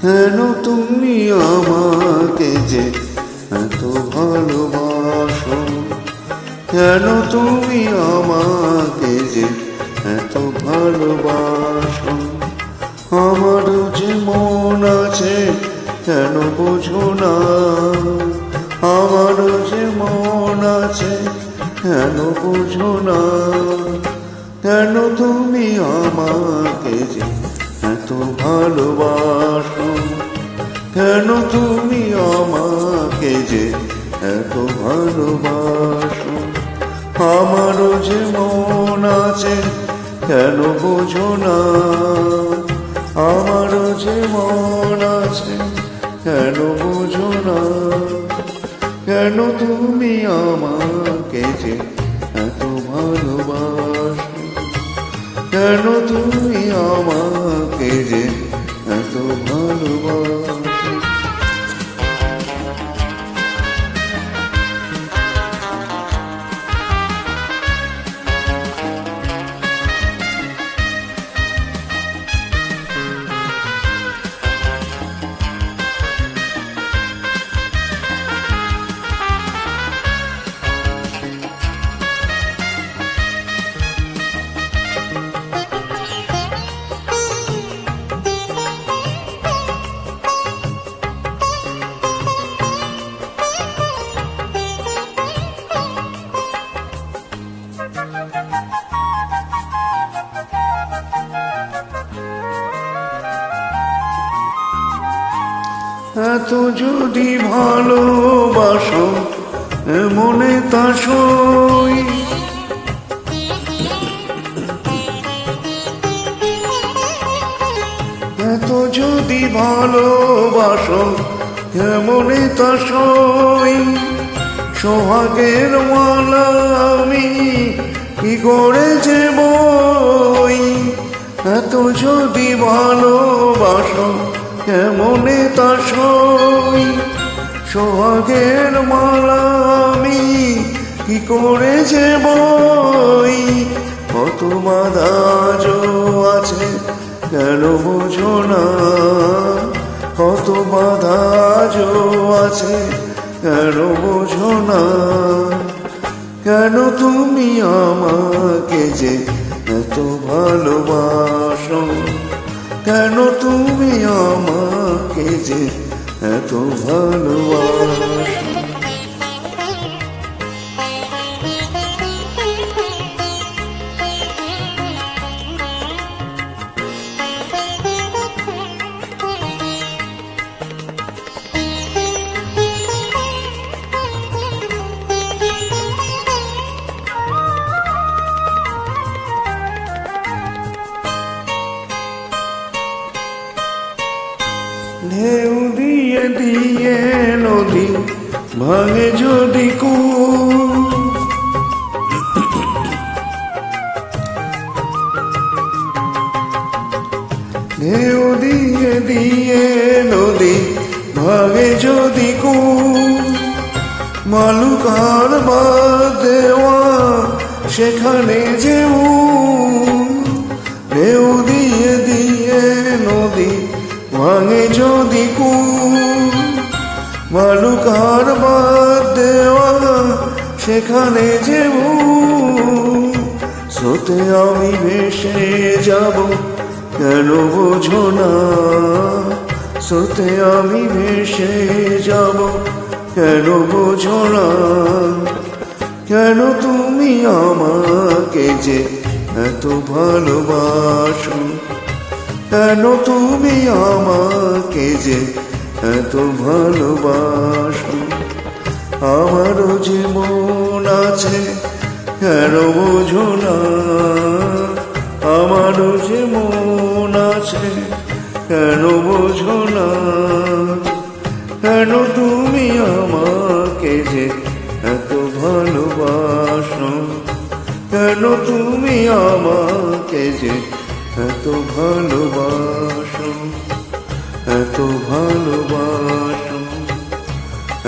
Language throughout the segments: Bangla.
কেন তুমি আমাকে যে এত ভালোবাসো, কেন তুমি আমাকে যে এত ভালোবাসো। আমারও যে মন আছে কেন বোঝো না, আমারও যে মন আছে কেন বোঝো না। কেন তুমি আমাকে যে এত ভালোবাসো, কেন তুমি আমাকে যে এত ভালোবাসো। আমারও যে মন আছে কেন বোঝো না, আমারও যে মন আছে কেন বোঝো না। কেন তুমি আমাকে যে এত ভালোবাসো, কেন তুমি আমাকে যে এত ভালোবাসো। এত যদি ভালোবাসো মনে তা সই, এত যদি ভালোবাসো মনে তা সই। সোহাগের মালা আমি কি করে যে বই, এত যদি ভালোবাসো কেমনে তা সই। সোহাগের মালা আমি কি করে যে বই। কত বাধা আছে কেন বোঝো না, কত বাধা আছে কেন বোঝো না। কেন তুমি আমাকে যে এত ভালোবাসো, কেন তুমি আমাকে যে এত ভালোবাসো। ঢেউ দিয়ে দিয়ে নদী ভাঙে যদি কুল, ঢেউ দিয়ে দিয়ে নদী ভাঙে যদি কুল। মালুকার বাদ দেওয়া সেখানে যে ঢেউ দিয়ে দিয়ে নদী ভাঙে যদি কুল। মালুকার বাদ দেওয়া সেখানে যে স্রোতে আমি ভেসে যাব কেন বোঝো না, স্রোতে আমি ভেসে যাব কেন বোঝো না। কেন তুমি আমাকে যে এত ভালোবাসো, কেন তুমি আমাকে যে এত ভালোবাসো। আমারও যে মন আছে কেন বোঝো না, আমারও যে মন আছে কেন বোঝো না। কেন তুমি আমাকে যে এত ভালোবাসো, কেন তুমি আমাকে যে এত ভালোবাসো, এত ভালোবাসো,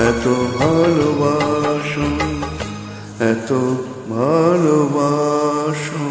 এত ভালোবাসো, এত ভালোবাসো।